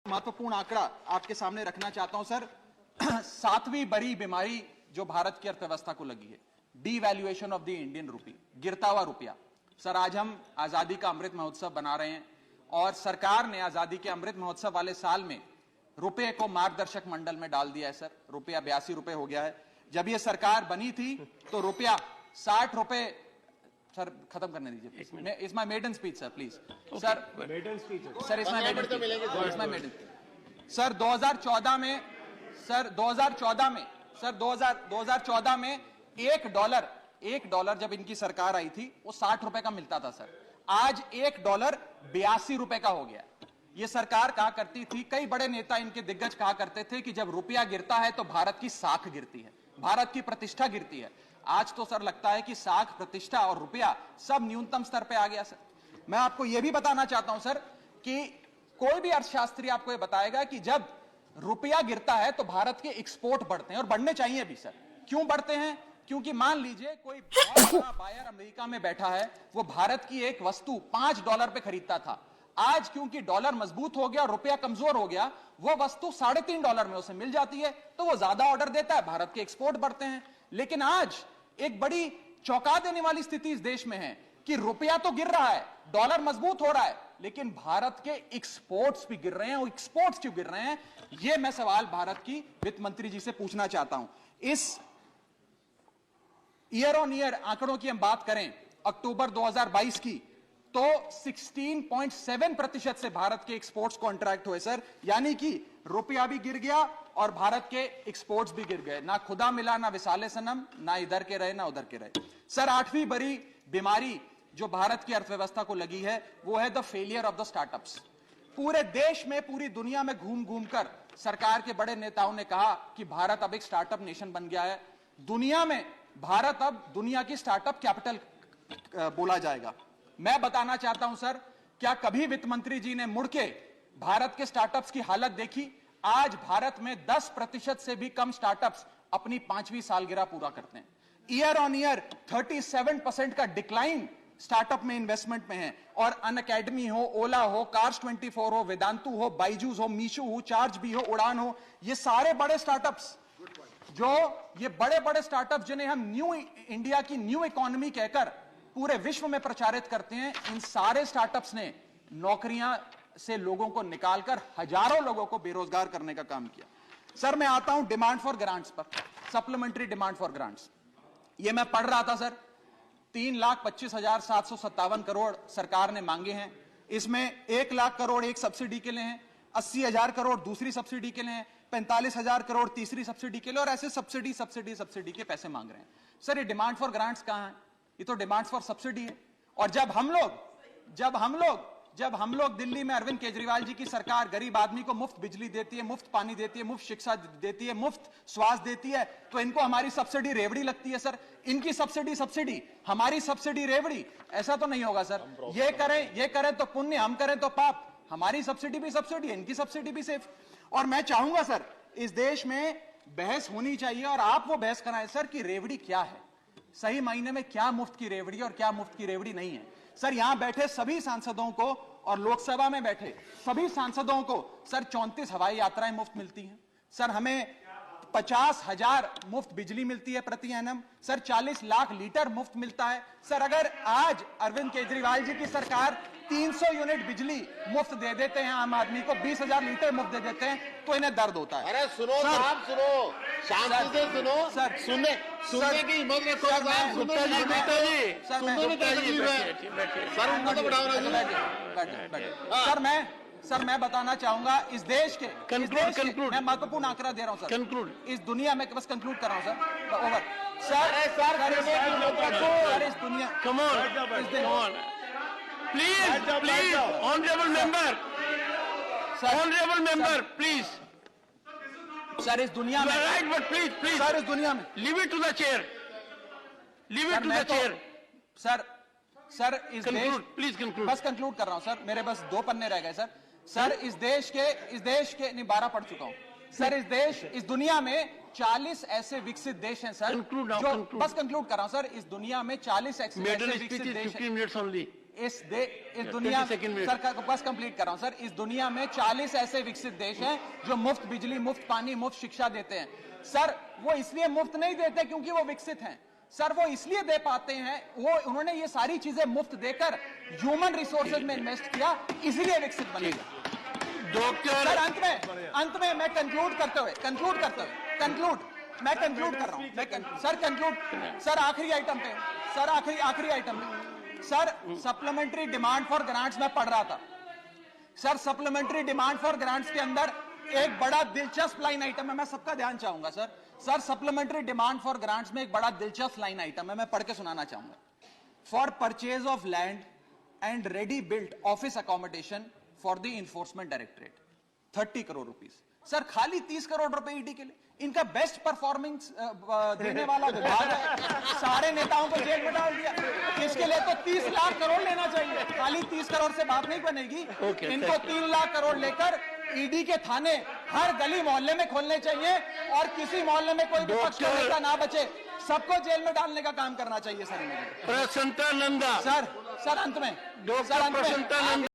महत्वपूर्ण आंकड़ा आपके सामने रखना चाहता हूं सर। 7वीं बड़ी बीमारी जो भारत की अर्थव्यवस्था को लगी है, devaluation of the Indian rupee, गिरता हुआ रुपया। सर आज हम आजादी का अमृत महोत्सव बना रहे हैं और सरकार ने आजादी के अमृत महोत्सव वाले साल में रुपये को मार्गदर्शक मंडल में डाल दिया है सर। रुपया 82 रुपए हो गया है। जब ये सरकार बनी थी तो रुपया 60 रुपए। सर खत्म करने दीजिए। It's my maiden speech sir, please. Sir maiden speech sir, it's my maiden speech, my maiden. Sir 2014 में सर 2014 में सर 2014 में $1 जब इनकी सरकार आई थी वो 60 रुपए का मिलता था सर। आज $1 82 रुपए का हो गया। ये सरकार कहा करती थी, कई बड़े नेता इनके दिग्गज कहा करते थे कि जब रुपया गिरता है तो भारत की साख गिरती है, भारत की प्रतिष्ठा गिरती है। आज तो सर लगता है कि साख, प्रतिष्ठा और रुपया सब न्यूनतम स्तर पे आ गया सर। मैं आपको यह भी बताना चाहता हूं सर कि कोई भी अर्थशास्त्री आपको यह बताएगा कि जब रुपया गिरता है तो भारत के एक्सपोर्ट बढ़ते हैं और बढ़ने चाहिए भी सर। क्यों बढ़ते हैं? क्योंकि मान लीजिए कोई बहुत बड़ा बायर अमेरिका में बैठा है, वो भारत की एक वस्तु $5 पे खरीदता था। आज क्योंकि डॉलर मजबूत हो गया और रुपया कमजोर हो गया, वो वस्तु $3.5 में उसे मिल जाती है, तो वो ज्यादा ऑर्डर देता है, भारत के एक्सपोर्ट बढ़ते हैं। लेकिन आज एक बड़ी चौंका देने वाली स्थिति इस देश में है कि रुपया तो गिर रहा है, डॉलर मजबूत हो रहा है, लेकिन भारत के एक्सपोर्ट्स भी गिर रहे हैं। और एक्सपोर्ट्स क्यों गिर रहे हैं, यह मैं सवाल भारत की वित्त मंत्री जी से पूछना चाहता हूं। इस ईयर ऑन ईयर आंकड़ों की हम बात करें अक्टूबर 2022 की, तो 16.7% से भारत के एक्सपोर्ट्स कॉन्ट्रैक्ट हुए सर। यानी कि रुपया भी गिर गया और भारत के एक्सपोर्ट्स भी गिर गए। ना खुदा मिला, ना विसाले सनम, ना इधर के रहे ना उधर के रहे। सर 8वीं बड़ी बीमारी जो भारत की अर्थव्यवस्था को लगी है वो है the failure of the startups. पूरे देश में, पूरी दुनिया में घूम घूम कर सरकार के बड़े नेताओं ने कहा कि भारत अब एक स्टार्टअप नेशन बन गया है। दुनिया में भारत अब दुनिया की स्टार्टअप कैपिटल बोला जाएगा। मैं बताना चाहता हूं सर, क्या कभी वित्त मंत्री जी ने मुड़ के भारत के स्टार्टअप्स की हालत देखी? आज भारत में 10% से भी कम स्टार्टअप्स अपनी 5वीं सालगिरह पूरा करते हैं। ईयर ऑन ईयर 37% का डिक्लाइन स्टार्टअप में इन्वेस्टमेंट में है। और अनअकैडमी हो, ओला हो, कार्स 24 हो, वेदांतु हो, बाइजूस हो, मीशो हो, चार्ज भी हो, उड़ान हो, ये सारे बड़े स्टार्टअप्स, जो ये बड़े बड़े स्टार्टअप जिन्हें हम न्यू इंडिया की न्यू इकोनॉमी कहकर पूरे विश्व में प्रचारित करते हैं, इन सारे स्टार्टअप्स ने नौकरियां से लोगों को निकालकर हजारों लोगों को बेरोजगार करने का काम किया। सर मैं आता हूं डिमांड फॉर ग्रांट्स पर, सप्लीमेंट्री डिमांड फॉर ग्रांट्स। ये मैं पढ़ रहा था सर, 3,25,757 करोड़ सरकार ने मांगे हैं। इसमें 1 लाख करोड़ एक सब्सिडी के लिए हैं, 80,000 करोड़ दूसरी सब्सिडी के लिए हैं, 45,000 करोड़ तीसरी सब्सिडी के लिए, और ऐसे सब्सिडी के पैसे मांग रहे हैं। सर ये डिमांड फॉर ग्रांट्स कहां है? ये तो डिमांड फॉर सब्सिडी है। और जब हम लोग दिल्ली में अरविंद केजरीवाल जी की सरकार गरीब आदमी को मुफ्त बिजली देती है, मुफ्त पानी देती है, मुफ्त शिक्षा देती है, मुफ्त स्वास्थ्य देती है, तो इनको हमारी सब्सिडी रेवड़ी लगती है सर। इनकी सब्सिडी, हमारी सब्सिडी रेवड़ी, ऐसा तो नहीं होगा सर। ये करें तो पुण्य, हम करें तो पाप। हमारी सब्सिडी भी सब्सिडी है, इनकी सब्सिडी भी सेफ। और मैं चाहूंगा सर इस देश में बहस होनी चाहिए और आप वो बहस कराएं सर कि रेवड़ी क्या है, सही मायने में क्या मुफ्त की रेवड़ी और क्या मुफ्त की रेवड़ी नहीं है। सर यहां बैठे सभी सांसदों को और लोकसभा में बैठे सभी सांसदों को सर 34 हवाई यात्राएं मुफ्त मिलती हैं। सर हमें 50,000 मुफ्त बिजली मिलती है प्रति एनम। सर 40 लाख लीटर मुफ्त मिलता है। सर अगर आज अरविंद केजरीवाल जी की सरकार 300 यूनिट बिजली मुफ्त दे देते हैं आम आदमी को, 20,000 लीटर मुफ्त दे देते हैं, तो इन्हें दर्द होता है। अरे सुनो साहब, सुनो, शांति से सुनो सर, सुनने की हिम्मत रखो साहब। सर मैं बताना चाहूंगा इस देश के मैं महत्वपूर्ण आंकड़ा दे रहा हूं सर। इस दुनिया में बस कंक्लूड कर रहा हूं सर, ओवर। सर इस दुनिया Please, honorable member, please. Sir इस दुनिया में, right, but please. सर इस दुनिया में, leave it to the chair. Sir इस conclude, please conclude. बस कंक्लूड कर रहा हूं सर, मेरे बस 2 पन्ने रह गए सर। सर इस देश के नहीं 12 पढ़ चुका हूं सर। इस दुनिया में 40 ऐसे विकसित देश हैं सर, conclude now, जो conclude. बस कंक्लूड कर रहा हूं सर। इस दुनिया में 40 ऐसे विकसित देश हैं। 15 minutes only. इस दुनिया 22 सेकंड मिनट। सर बस कंप्लीट कर रहा हूं सर। इस दुनिया में 40 ऐसे विकसित देश हैं जो मुफ्त बिजली, मुफ्त पानी, मुफ्त शिक्षा देते हैं। सर वो इसलिए मुफ्त नहीं देते क्योंकि वो विकसित हैं सर, वो इसलिए दे पाते हैं, वो उन्होंने ये सारी चीजें मुफ्त देकर ह्यूमन रिसोर्सेज में इन्वेस्ट किया, इसलिए विकसित बने। डॉक्टर सर अंत में मैं कंक्लूड कर रहा हूं, सर कंक्लूड सर आखिरी आइटम पे, सर आखिरी आइटम पे sir supplementary demand for grants में पढ़ रहा था sir. Supplementary demand for grants के अंदर एक बड़ा दिलचस्प लाइन आइटम है, मैं सबका ध्यान चाहूंगा sir. Sir supplementary demand for grants में एक बड़ा दिलचस्प लाइन आइटम है, मैं पढ़ के सुनाना चाहूंगा। For purchase of land and ready built office accommodation for the enforcement directorate 30 crore rupees. Sir खाली 30 करोड़ रुपए ईडी के लिए। इनका बेस्ट परफॉर्मेंस देने वाला विभाग है, सारे नेताओं को जेल में डाल दिया। इसके लिए तो 30 लाख करोड़ लेना चाहिए, खाली 30 करोड़ से बात नहीं बनेगी। इनको 3 लाख करोड़ लेकर ईडी के थाने हर गली मोहल्ले में खोलने चाहिए और किसी मोहल्ले में कोई विपक्ष का नेता ना बचे, सबको जेल में डालने का काम करना चाहिए सर। प्रसन्नानंदा सर अंत में डॉक्टर प्रसन्नानंदा